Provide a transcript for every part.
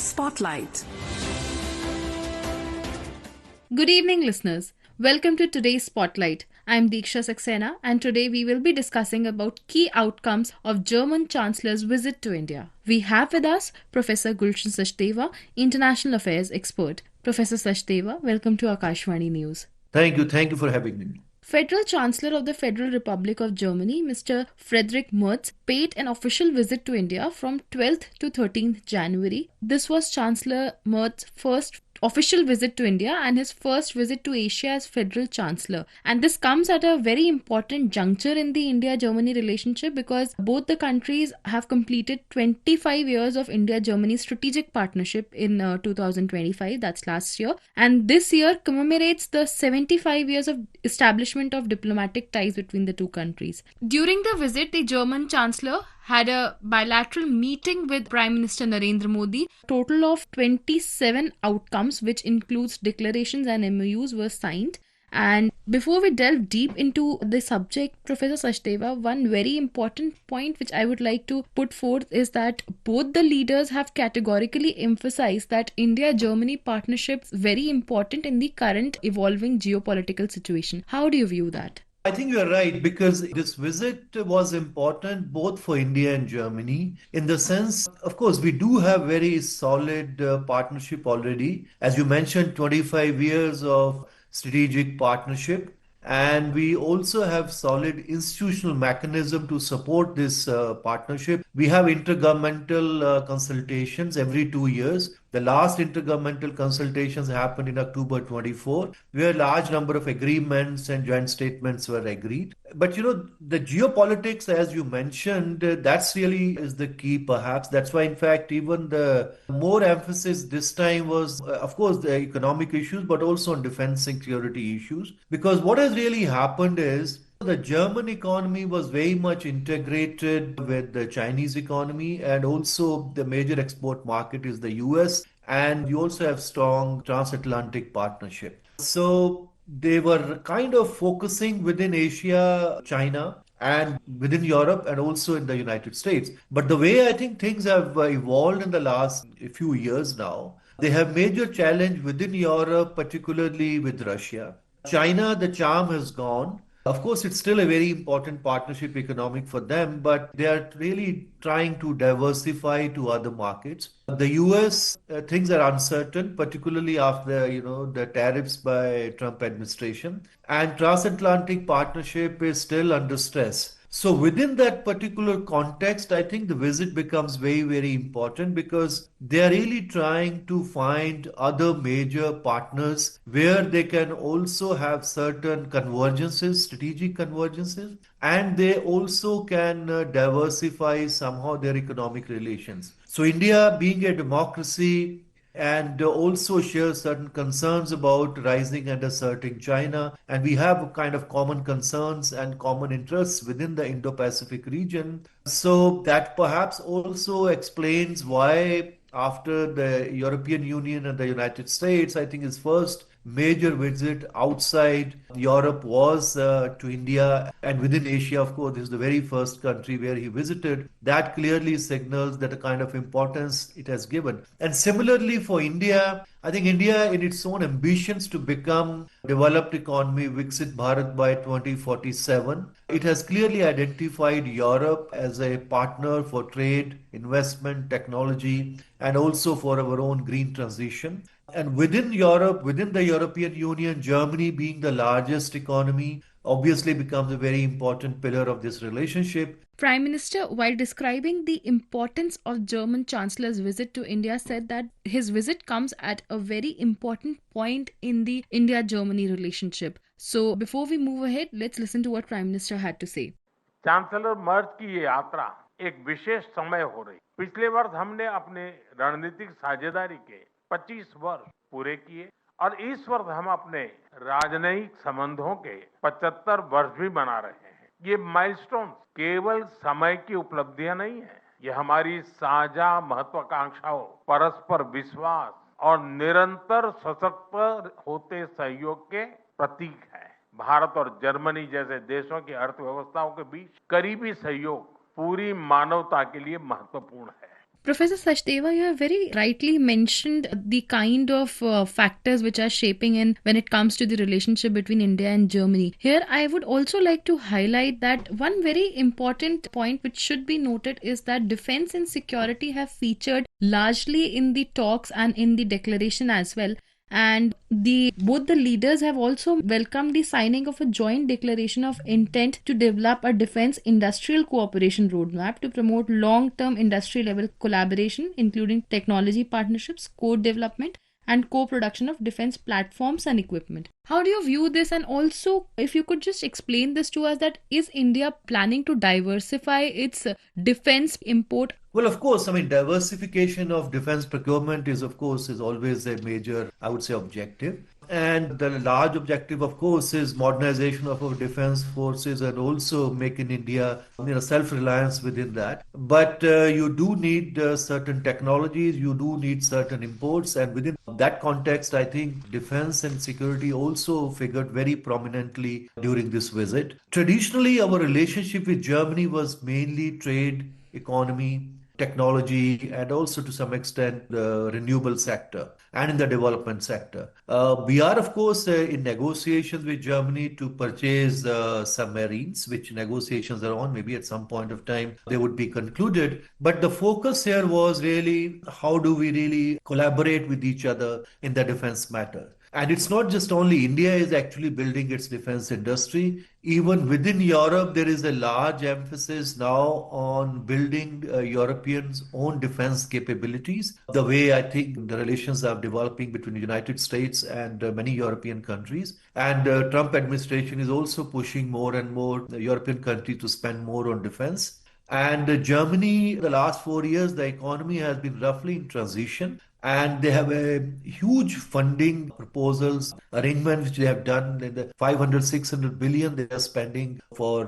Spotlight. Good evening, listeners. Welcome to today's Spotlight. I'm Diksha Saxena, and today we will be discussing about key outcomes of German Chancellor's visit to India. We have with us Professor Gulshan Sachdeva, International Affairs expert. Professor Sachdeva, welcome to Akashvani News. Thank you. Thank you for having me. Federal Chancellor of the Federal Republic of Germany, Mr. Friedrich Merz, paid an official visit to India from 12th to 13th January. This was Chancellor Merz's first official visit to India and his first visit to Asia as Federal Chancellor. And this comes at a very important juncture in the India-Germany relationship because both the countries have completed 25 years of India-Germany strategic partnership in 2025, that's last year. And this year commemorates the 75 years of establishment of diplomatic ties between the two countries. During the visit, the German Chancellor had a bilateral meeting with Prime Minister Narendra Modi. Total of 27 outcomes, which includes declarations and MoUs, were signed. And before we delve deep into the subject, Professor Sachdeva, one very important point which I would like to put forth is that both the leaders have categorically emphasized that India-Germany partnership is very important in the current evolving geopolitical situation. How do you view that? I think you're right because this visit was important both for India and Germany in the sense, of course, we do have very solid partnership already. As you mentioned, 25 years of strategic partnership. And we also have solid institutional mechanism to support this partnership. We have intergovernmental consultations every 2 years. The last intergovernmental consultations happened in October 24, where a large number of agreements and joint statements were agreed. But the geopolitics, as you mentioned, that's really is the key perhaps. That's why, in fact, even the more emphasis this time was, of course, the economic issues, but also on defense security issues. Because what has really happened is the German economy was very much integrated with the Chinese economy, and also the major export market is the US, and you also have strong transatlantic partnership. So they were kind of focusing within Asia, China, and within Europe and also in the United States. But the way I think things have evolved in the last few years now, they have major challenge within Europe, particularly with Russia. China, the charm has gone. Of course, it's still a very important partnership economic for them, but they are really trying to diversify to other markets. The US, things are uncertain, particularly after, the tariffs by Trump administration, and transatlantic partnership is still under stress. So within that particular context, I think the visit becomes very, very important because they are really trying to find other major partners where they can also have certain convergences, strategic convergences, and they also can diversify somehow their economic relations. So India, being a democracy, and also share certain concerns about rising and asserting China. And we have kind of common concerns and common interests within the Indo-Pacific region. So that perhaps also explains why after the European Union and the United States, I think his first major visit outside Europe was to India, and within Asia, of course, this is the very first country where he visited. That clearly signals that a kind of importance it has given. And similarly for India, I think India, in its own ambitions to become developed economy, Viksit Bharat by 2047, it has clearly identified Europe as a partner for trade, investment, technology, and also for our own green transition. And within Europe, within the European Union, Germany being the largest economy, obviously becomes a very important pillar of this relationship. Prime Minister, while describing the importance of German Chancellor's visit to India, said that his visit comes at a very important point in the India-Germany relationship. So before we move ahead, let's listen to what Prime Minister had to say. Chancellor Merz की ये यात्रा एक विशेष समय हो रही। पिछले वर्ष हमने अपने रणनीतिक साझेदारी के 25 वर्ष पूरे किए और इस वर्ष हम अपने राजनयिक संबंधों के 75 वर्ष भी मना रहे हैं। ये माइलस्टोन केवल समय की उपलब्धियां नहीं है, ये हमारी साझा महत्वाकांक्षाओं, परस्पर विश्वास और निरंतर सशक्त होते सहयोग के प्रतीक है। भारत और जर्मनी जैसे देशों की अर्थव्यवस्थाओं के बीच करीबी सहयोग पूरी मानवता के लिए महत्वपूर्ण है। Professor Sachdeva, you have very rightly mentioned the kind of factors which are shaping in when it comes to the relationship between India and Germany. Here, I would also like to highlight that one very important point which should be noted is that defense and security have featured largely in the talks and in the declaration as well. And both the leaders have also welcomed the signing of a joint declaration of intent to develop a defense industrial cooperation roadmap to promote long-term industry level collaboration, including technology partnerships, code development, and co-production of defense platforms and equipment. How do you view this? And also, if you could just explain this to us, that is India planning to diversify its defense import? Well, of course, I mean, diversification of defense procurement is always a major, I would say, objective. And the large objective, of course, is modernization of our defense forces and also making India, self-reliance within that. But you do need certain technologies, you do need certain imports, and within that context, I think defense and security also figured very prominently during this visit. Traditionally, our relationship with Germany was mainly trade, economy, technology, and also to some extent the renewable sector and in the development sector. We are, of course, in negotiations with Germany to purchase submarines, which negotiations are on. Maybe at some point of time they would be concluded. But the focus here was really how do we really collaborate with each other in the defense matter. And it's not just only India is actually building its defense industry. Even within Europe, there is a large emphasis now on building Europeans' own defense capabilities. The way I think the relations are developing between the United States and many European countries. And Trump administration is also pushing more and more the European countries to spend more on defense. And Germany, the last 4 years, the economy has been roughly in transition. And they have a huge funding proposals, arrangement which they have done in the 500, 600 billion they are spending for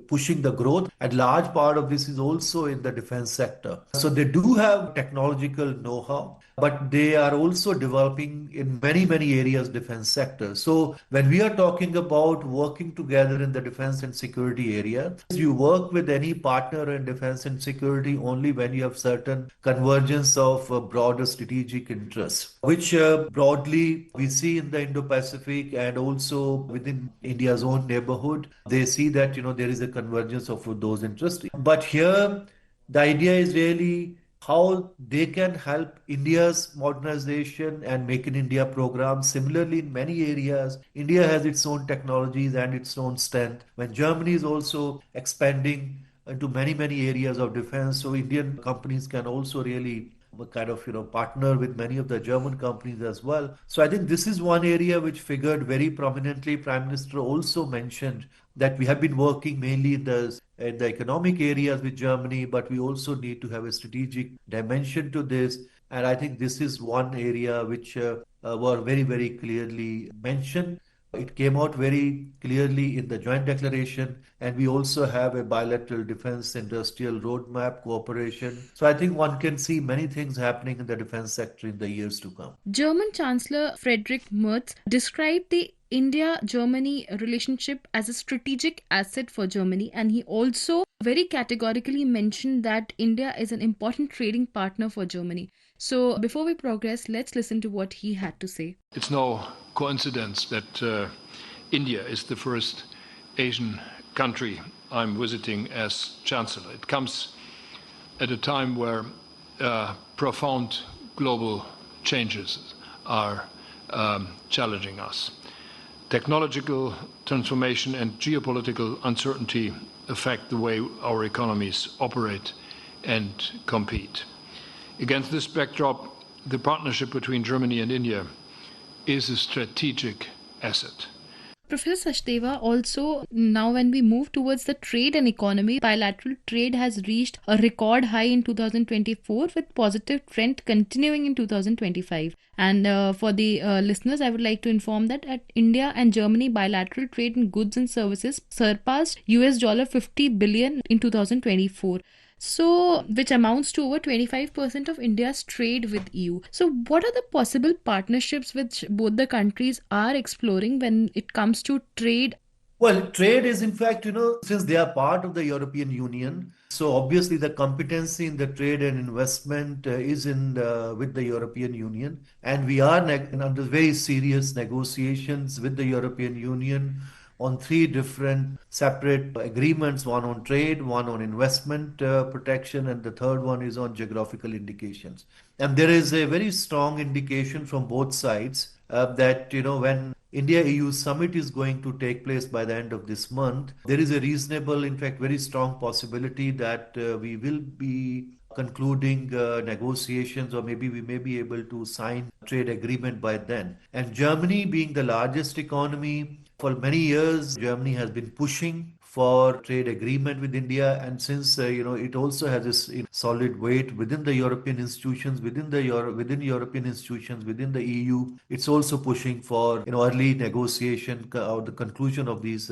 pushing the growth. And large part of this is also in the defense sector. So they do have technological know-how, but they are also developing in many, many areas defense sector. So when we are talking about working together in the defense and security area, you work with any partner in defense and security only when you have certain convergence of broader strategic interests, which broadly we see in the Indo-Pacific and also within India's own neighborhood. They see that, there is a convergence of those interests. But here, the idea is really how they can help India's modernization and Make in India program. Similarly, in many areas, India has its own technologies and its own strength. When Germany is also expanding into many, many areas of defense, so Indian companies can also really kind of partner with many of the German companies as well. So I think this is one area which figured very prominently. Prime Minister also mentioned that we have been working mainly in the economic areas with Germany, but we also need to have a strategic dimension to this. And I think this is one area which were very, very clearly mentioned. It came out very clearly in the joint declaration, and we also have a bilateral defense industrial roadmap cooperation. So I think one can see many things happening in the defense sector in the years to come. German Chancellor Friedrich Merz described the India-Germany relationship as a strategic asset for Germany, and he also very categorically mentioned that India is an important trading partner for Germany. So before we progress, let's listen to what he had to say. It's no coincidence that India is the first Asian country I'm visiting as Chancellor. It comes at a time where profound global changes are challenging us. Technological transformation and geopolitical uncertainty affect the way our economies operate and compete. Against this backdrop, the partnership between Germany and India is a strategic asset. Professor Sachdeva, also now when we move towards the trade and economy, bilateral trade has reached a record high in 2024 with positive trend continuing in 2025. And for the listeners, I would like to inform that at India and Germany bilateral trade in goods and services surpassed $50 billion in 2024. So, which amounts to over 25% of India's trade with EU. So, what are the possible partnerships which both the countries are exploring when it comes to trade Well, trade is in fact, since they are part of the European Union, so obviously the competency in the trade and investment is in with the European Union, and we are under very serious negotiations with the European Union on three different separate agreements: one on trade, one on investment protection, and the third one is on geographical indications. And there is a very strong indication from both sides that when India EU summit is going to take place by the end of this month, there is a reasonable, in fact, very strong possibility that we will be concluding negotiations, or maybe we may be able to sign trade agreement by then. And Germany, being the largest economy, for many years Germany has been pushing for trade agreement with India, and since it also has this solid weight within the European institutions, within European institutions, within the EU, it's also pushing for early negotiation or the conclusion of these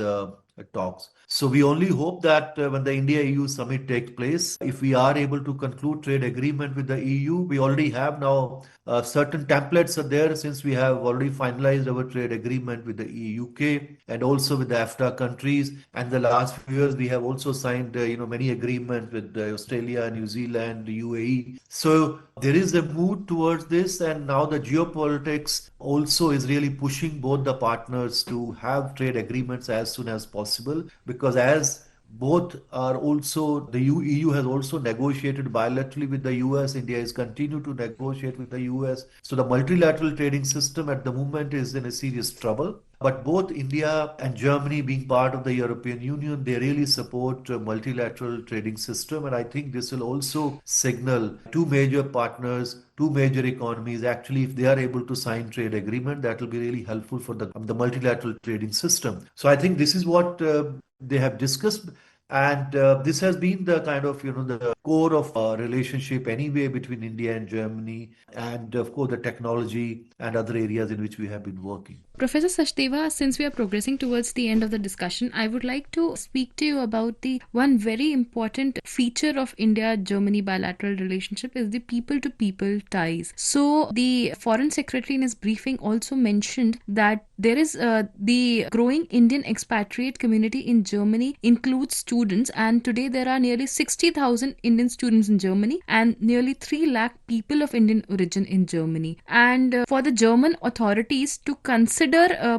talks. So we only hope that when the India EU summit takes place, if we are able to conclude trade agreement with the EU, we already have now certain templates are there, since we have already finalized our trade agreement with the UK and also with the EFTA countries. And the last few years we have also signed many agreements with Australia, New Zealand, UAE. So there is a mood towards this, and now the geopolitics also is really pushing both the partners to have trade agreements as soon as possible, because as both are also, the EU has also negotiated bilaterally with the US. India is continuing to negotiate with the US. So the multilateral trading system at the moment is in a serious trouble. But both India and Germany, being part of the European Union, they really support a multilateral trading system. And I think this will also signal two major partners, two major economies. Actually, if they are able to sign trade agreement, that will be really helpful for the multilateral trading system. So I think this is what they have discussed. And this has been the kind of, the core of our relationship anyway between India and Germany, and of course the technology and other areas in which we have been working. Professor Sachdeva, since we are progressing towards the end of the discussion, I would like to speak to you about the one very important feature of India-Germany bilateral relationship is the people-to-people ties. So the Foreign Secretary in his briefing also mentioned that there is the growing Indian expatriate community in Germany includes students, and today there are nearly 60,000 Indian students in Germany and nearly 3 lakh people of Indian origin in Germany. And for the German authorities to consider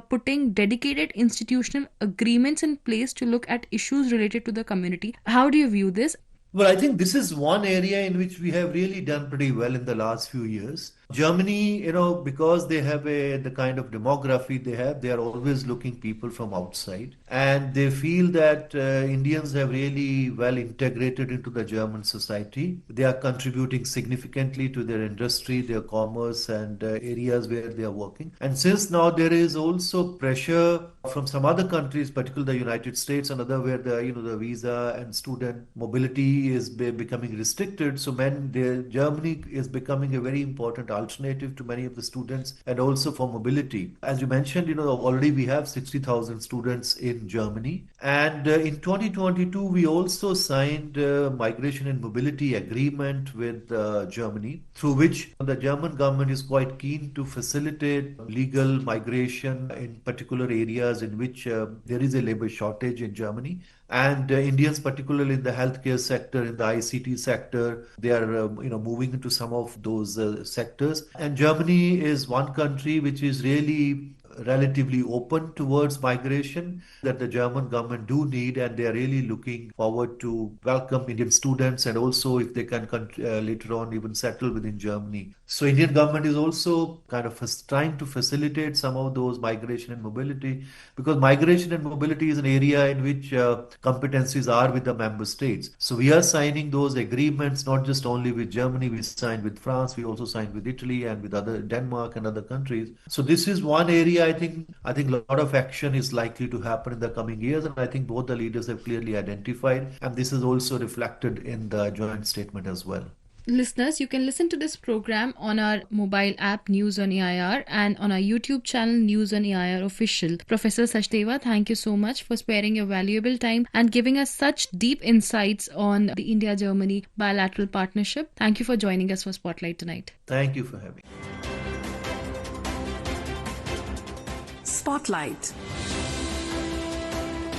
putting dedicated institutional agreements in place to look at issues related to the community. How do you view this? Well, I think this is one area in which we have really done pretty well in the last few years. Germany, because they have the kind of demography they are always looking people from outside, and they feel that Indians have really well integrated into the German society. They are contributing significantly to their industry, their commerce, and areas where they are working. And since now there is also pressure from some other countries, particularly the United States and other, where the visa and student mobility is becoming restricted, so Germany is becoming a very important alternative to many of the students, and also for mobility. As you mentioned, already we have 60,000 students in Germany. And in 2022, we also signed a migration and mobility agreement with Germany, through which the German government is quite keen to facilitate legal migration in particular areas in which there is a labor shortage in Germany. And Indians, particularly in the healthcare sector, in the ICT sector, they are moving into some of those sectors. And Germany is one country which is really relatively open towards migration that the German government do need, and they are really looking forward to welcome Indian students, and also if they can later on even settle within Germany. So Indian government is also kind of trying to facilitate some of those migration and mobility, because migration and mobility is an area in which competencies are with the member states. So we are signing those agreements not just only with Germany, we signed with France, we also signed with Italy and with other Denmark and other countries. So this is one area I think a lot of action is likely to happen in the coming years, and I think both the leaders have clearly identified, and this is also reflected in the joint statement as well. Listeners, you can listen to this program on our mobile app News on AIR and on our YouTube channel News on AIR Official. Professor Sachdeva, thank you so much for sparing your valuable time and giving us such deep insights on the India-Germany bilateral partnership. Thank you for joining us for Spotlight tonight. Thank you for having me. Spotlight.